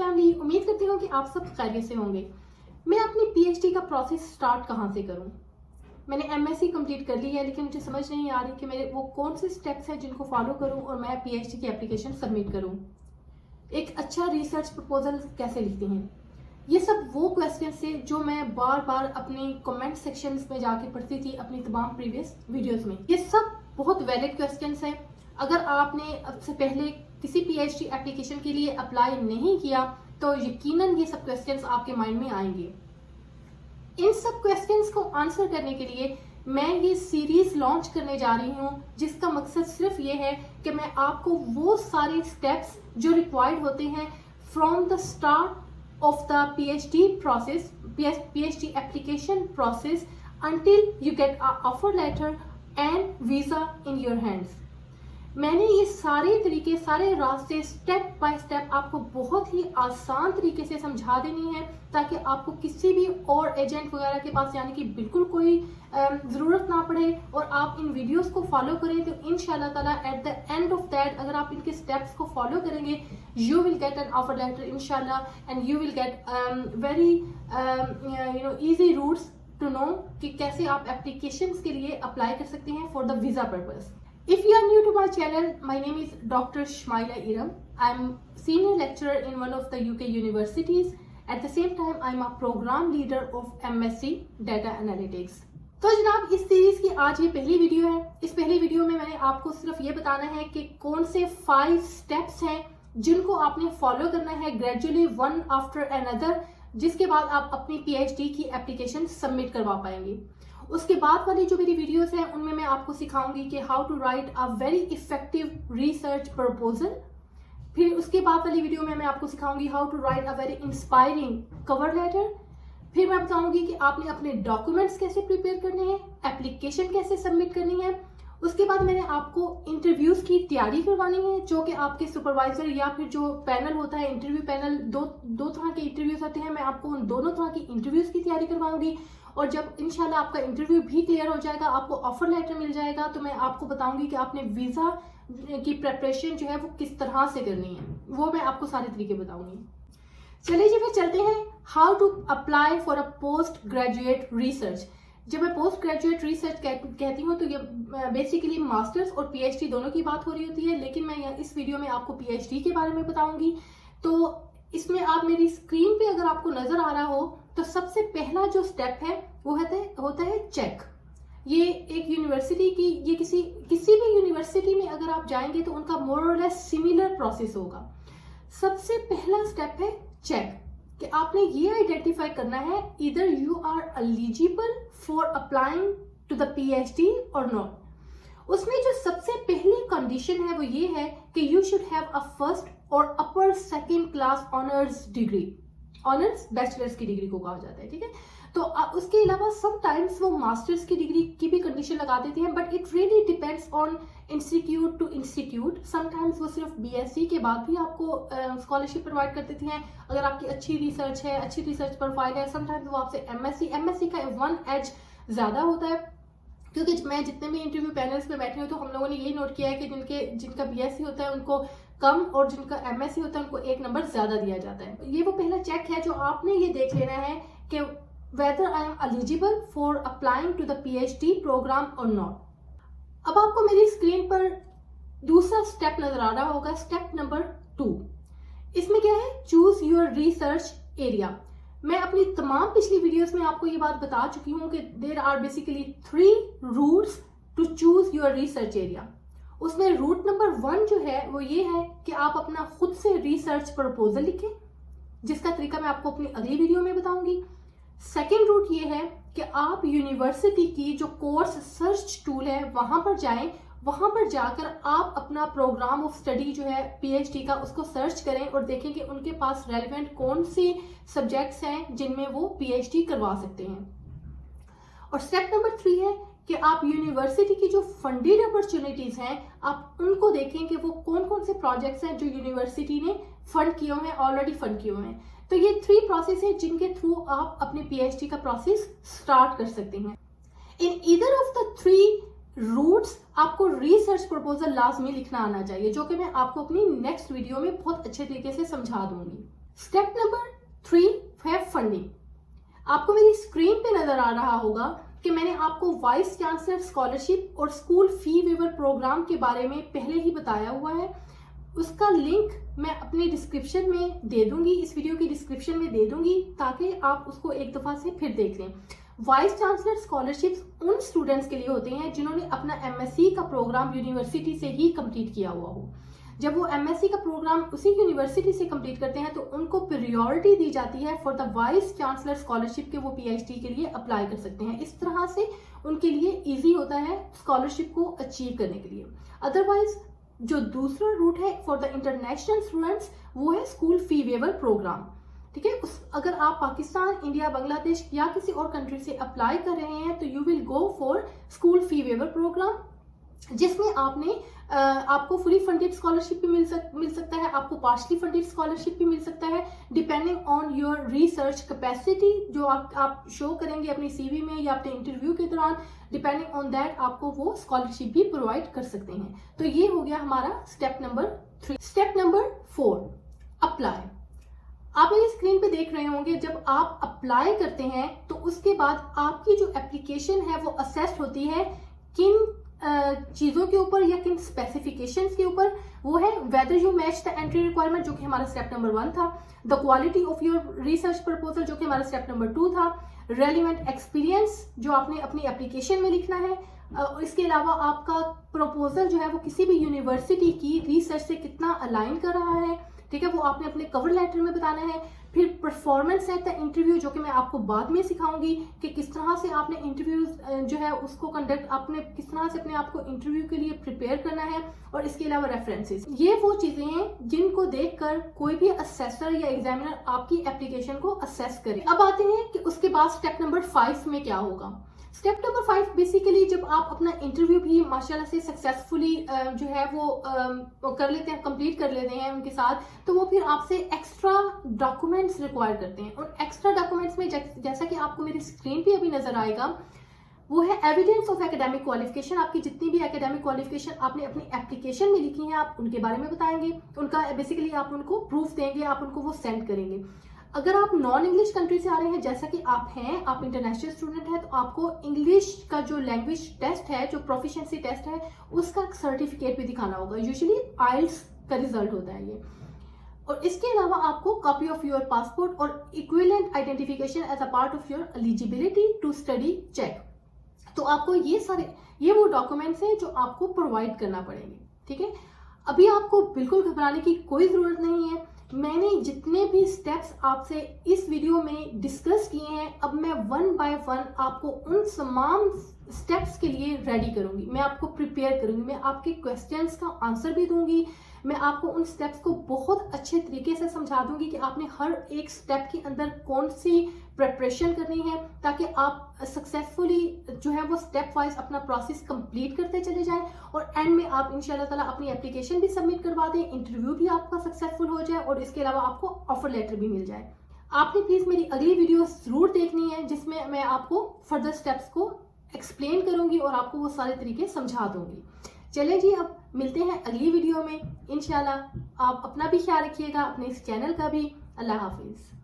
Family, उम्मीद करती हूँ कि आप सब खैरियत से होंगे। मैं अपनी पीएचडी का प्रोसेस स्टार्ट कहाँ से करूँ? मैंने एमएससी कंप्लीट कर ली है, लेकिन मुझे समझ नहीं आ रही कि मेरे वो कौन से स्टेप्स हैं जिनको फॉलो करूँ और मैं पीएचडी की एप्लीकेशन सबमिट करूँ। एक अच्छा रिसर्च प्रपोजल कैसे लिखती हैं? ये सब वो क्वेश्चन थे जो मैं बार बार अपने कमेंट सेक्शंस में जाके पढ़ती थी अपनी तमाम प्रीवियस वीडियोस में। ये सब बहुत वैलिड क्वेश्चंस हैं। अगर आपने अब से पहले किसी पीएचडी एप्लीकेशन के लिए अप्लाई नहीं किया तो यकीनन ये सब क्वेश्चंस आपके माइंड में आएंगे। इन सब क्वेश्चंस को आंसर करने के लिए मैं ये सीरीज लॉन्च करने जा रही हूँ, जिसका मकसद सिर्फ ये है कि मैं आपको वो सारे स्टेप्स जो रिक्वायर्ड होते हैं from the start of the PhD process, PhD application process until you get a offer letter and visa in your hands। मैंने ये सारे तरीके, सारे रास्ते स्टेप बाय स्टेप आपको बहुत ही आसान तरीके से समझा देनी है, ताकि आपको किसी भी और एजेंट वगैरह के पास जाने की बिल्कुल कोई ज़रूरत ना पड़े और आप इन वीडियोस को फॉलो करें। तो इंशाल्लाह ताला at the end of that, अगर आप इनके स्टेप्स को फॉलो करेंगे, you will get an offer letter इंशाल्लाह, and you will get very easy routes to know कि कैसे आप एप्लीकेशंस के लिए अप्लाई कर सकते हैं for the visa purpose. If you are new to my channel, my name is Dr. Shmaila Iram. I am senior lecturer in one of the UK universities. At the same time, I am a program leader of MSc Data Analytics. तो जनाब, इस series की आज ये पहली video है। इस पहली वीडियो में मैंने आपको सिर्फ ये बताना है कि कौन से 5 स्टेप्स हैं जिनको आपने फॉलो करना है ग्रेजुअली वन आफ्टर अनदर, जिसके बाद आप अपनी पीएचडी की एप्लीकेशन सबमिट करवा पाएंगे। उसके बाद वाली जो मेरी वीडियोस हैं उनमें मैं आपको सिखाऊंगी कि how to write a very effective research proposal. फिर उसके बाद वाली वीडियो में मैं आपको सिखाऊंगी how to write a very inspiring cover letter. फिर मैं बताऊंगी कि आपने अपने डॉक्यूमेंट्स कैसे प्रिपेयर करने हैं, एप्लीकेशन कैसे सबमिट करनी है। उसके बाद मैंने आपको इंटरव्यूज की तैयारी करवानी है, जो कि आपके सुपरवाइजर या फिर जो पैनल होता है, इंटरव्यू पैनल, दो तरह के इंटरव्यूज होते हैं। मैं आपको उन दोनों तरह की इंटरव्यूज की तैयारी करवाऊंगी, और जब इंशाल्लाह आपका इंटरव्यू भी क्लियर हो जाएगा, आपको ऑफर लेटर मिल जाएगा, तो मैं आपको बताऊंगी कि आपने वीजा की प्रेपरेशन जो है वो किस तरह से करनी है। वो मैं आपको सारे तरीके बताऊंगी। चलिए जी, फिर चलते हैं how to apply for a post graduate research. जब मैं पोस्ट ग्रेजुएट रिसर्च कहती हूँ तो ये बेसिकली मास्टर्स और पीएचडी दोनों की बात हो रही होती है, लेकिन मैं इस वीडियो में आपको पीएचडी के बारे में बताऊंगी। तो इसमें आप मेरी स्क्रीन पे अगर आपको नजर आ रहा हो तो सबसे पहला जो स्टेप है वो होता है चेक। ये एक यूनिवर्सिटी की, ये किसी भी यूनिवर्सिटी में अगर आप जाएंगे तो उनका मोर और लेस सिमिलर प्रोसेस होगा। सबसे पहला स्टेप है चेक, कि आपने ये आइडेंटिफाई करना है इधर you are eligible for applying to the PhD और नॉट। उसमें जो सबसे पहली कंडीशन है वो ये है कि you should have a first और upper second class honours degree. Honours bachelors की डिग्री को कहा जाता है, ठीक है। तो उसके अलावा समटाइम्स वो मास्टर्स की डिग्री की भी कंडीशन लगा देते हैं, but it really depends on institute to institute. Sometimes वो सिर्फ बीएससी के बाद भी आपको स्कॉलरशिप प्रोवाइड कर देती हैं अगर आपकी अच्छी रिसर्च है, अच्छी रिसर्च प्रोफाइल है। समटाइम्स वो आपसे एमएससी का 1 एज ज्यादा होता है, क्योंकि मैं जितने भी इंटरव्यू पैनल्स में बैठी हूँ तो हम लोगों ने यही नोट किया है कि जिनका बीएससी होता है उनको कम और जिनका एमएससी होता है उनको 1 नंबर ज्यादा दिया जाता है। ये वो पहला चेक है जो आपने ये देख लेना है कि whether I am eligible for applying to the PhD program or not। अब आपको मेरी स्क्रीन पर दूसरा स्टेप नजर आ रहा होगा, स्टेप नंबर 2। इसमें क्या है? Choose your research area. मैं अपनी तमाम पिछली वीडियोस में आपको ये बात बता चुकी हूँ कि there are basically 3 routes to choose your research area. उसमें रूट नंबर 1 जो है वो ये है कि आप अपना खुद से रिसर्च प्रपोजल लिखें, जिसका तरीका मैं आपको अपनी अगली वीडियो में बताऊंगी। सेकेंड रूट ये है कि आप यूनिवर्सिटी की जो कोर्स सर्च टूल है वहां पर जाएं, वहां पर जाकर आप अपना प्रोग्राम ऑफ स्टडी जो है पीएचडी का उसको सर्च करें और देखें कि उनके पास रेलिवेंट कौन से सब्जेक्ट्स हैं जिनमें वो पीएचडी करवा सकते हैं। और स्टेप नंबर 3 है कि आप यूनिवर्सिटी की जो फंडेड अपॉर्चुनिटीज हैं आप उनको देखें कि वो कौन कौन से प्रोजेक्ट्स हैं जो यूनिवर्सिटी ने फंड किए हुए हैं, ऑलरेडी फंड किए हुए हैं। तो ये 3 प्रोसेस है जिनके थ्रू आप अपने पीएचडी का प्रोसेस स्टार्ट कर सकते हैं। In either of the 3 routes आपको रिसर्च प्रपोजल लाजमी लिखना आना चाहिए, जो कि मैं आपको अपनी नेक्स्ट वीडियो में बहुत अच्छे तरीके से समझा दूंगी। स्टेप नंबर 3 है फंडिंग। आपको मेरी स्क्रीन पे नजर आ रहा होगा कि मैंने आपको वाइस चांसलर स्कॉलरशिप और स्कूल फी वेवर प्रोग्राम के बारे में पहले ही बताया हुआ है। उसका लिंक मैं अपने डिस्क्रिप्शन में दे दूंगी, इस वीडियो की डिस्क्रिप्शन में दे दूंगी, ताकि आप उसको एक दफा से फिर देख लें। वाइस चांसलर स्कॉलरशिप्स उन स्टूडेंट्स के लिए होते हैं जिन्होंने अपना एमएससी का प्रोग्राम यूनिवर्सिटी से ही कंप्लीट किया हुआ हो। जब वो एमएससी का प्रोग्राम उसी यूनिवर्सिटी से कंप्लीट करते हैं तो उनको प्रायोरिटी दी जाती है for the vice chancellor scholarship के वो पीएचडी के लिए अप्लाई कर सकते हैं। इस तरह से उनके लिए इजी होता है स्कॉलरशिप को अचीव करने के लिए। अदरवाइज जो दूसरा रूट है फॉर द इंटरनेशनल स्टूडेंट्स वो है स्कूल फी वेवर प्रोग्राम। ठीक है, अगर आप पाकिस्तान, इंडिया, बांग्लादेश या किसी और कंट्री से अप्लाई कर रहे हैं तो you will go for school fee waiver programme, जिसमें आपको फुली फंडेड स्कॉलरशिप भी मिल सकता है, आपको पार्शली फंडेड स्कॉलरशिप भी मिल सकता है, depending on your research capacity जो आप शो करेंगे अपनी सीवी में या अपने इंटरव्यू के दौरान। डिपेंडिंग ऑन दैट आपको वो स्कॉलरशिप भी प्रोवाइड कर सकते हैं। तो ये हो गया हमारा step number 3। Step number 4 apply. आप मेरी स्क्रीन पे देख रहे होंगे, जब आप अप्लाई करते हैं तो उसके बाद आपकी जो एप्लीकेशन है वो असेस होती है किन चीजों के ऊपर या किन स्पेसिफिकेशंस के ऊपर। वो है whether you match the entry requirement जो कि हमारा स्टेप नंबर 1 था, the quality of your research proposal जो कि हमारा स्टेप नंबर 2 था, रेलिवेंट एक्सपीरियंस जो आपने अपनी एप्लीकेशन में लिखना है, इसके अलावा आपका प्रपोजल जो है वो किसी भी यूनिवर्सिटी की रिसर्च से कितना अलाइन कर रहा है। ठीक है, वो आपने अपने कवर लेटर में बताना है। फिर परफॉर्मेंस एट द इंटरव्यू जो कि मैं आपको बाद में सिखाऊंगी कि किस तरह से आपने इंटरव्यू जो है उसको कंडक्ट, आपने किस तरह से अपने आप को इंटरव्यू के लिए प्रिपेयर करना है। और इसके अलावा रेफरेंसेस, ये वो चीजें हैं जिनको देखकर कोई भी असेसर या एग्जामिनर आपकी एप्लीकेशन को असेस करे। अब आते हैं कि उसके बाद स्टेप नंबर 5 में क्या होगा। स्टेप नंबर 5 बेसिकली जब आप अपना इंटरव्यू भी माशाल्लाह से सक्सेसफुली जो है वो कर लेते हैं, कंप्लीट कर लेते हैं उनके साथ, तो वो फिर आपसे एक्स्ट्रा डॉक्यूमेंट्स रिक्वायर करते हैं। और एक्स्ट्रा डॉक्यूमेंट्स में जैसा कि आपको मेरी स्क्रीन पे अभी नजर आएगा, वो है एविडेंस ऑफ एकेडमिक क्वालिफिकेशन। आपकी जितनी भी एकेडमिक क्वालिफिकेशन आपने अपनी एप्लीकेशन में लिखी है आप उनके बारे में बताएंगे, उनका बेसिकली आप उनको प्रूफ देंगे, आप उनको वो सेंड करेंगे। अगर आप नॉन इंग्लिश कंट्री से आ रहे हैं जैसा कि आप हैं, आप इंटरनेशनल स्टूडेंट हैं, तो आपको इंग्लिश का जो लैंग्वेज टेस्ट है, जो प्रोफिशिएंसी टेस्ट है, उसका सर्टिफिकेट भी दिखाना होगा। यूजुअली आइल्स का रिजल्ट होता है ये। और इसके अलावा आपको कॉपी ऑफ योर पासपोर्ट और equivalent identification as a part of your eligibility to study check. तो आपको ये वो डॉक्यूमेंट्स हैं जो आपको प्रोवाइड करना पड़ेंगे। ठीक है, अभी आपको बिल्कुल घबराने की कोई जरूरत नहीं है। मैंने जितने भी स्टेप्स आपसे इस वीडियो में डिस्कस किए हैं, अब मैं 1 बाय 1 आपको उन तमाम स्टेप्स के लिए रेडी करूंगी, मैं आपको प्रिपेयर करूंगी, मैं आपके क्वेश्चंस का आंसर भी दूंगी, मैं आपको उन स्टेप्स को बहुत अच्छे तरीके से समझा दूंगी कि आपने हर एक स्टेप के अंदर कौन सी प्रिपरेशन करनी है, ताकि आप सक्सेसफुली जो है वो स्टेप वाइज अपना प्रोसेस कंप्लीट करते चले जाएं और एंड में आप इंशाल्लाह ताला अपनी एप्लीकेशन भी सबमिट करवा दें, इंटरव्यू भी आपका सक्सेसफुल हो जाए और इसके अलावा आपको ऑफर लेटर भी मिल जाए। आपने प्लीज मेरी अगली वीडियो जरूर देखनी है जिसमें मैं आपको फर्दर स्टेप्स को एक्सप्लेन करूंगी और आपको वो सारे तरीके समझा दूंगी। चले जी, अब मिलते हैं अगली वीडियो में इंशाल्लाह। आप अपना भी ख्याल रखिएगा, अपने इस चैनल का भी। अल्लाह हाफिज।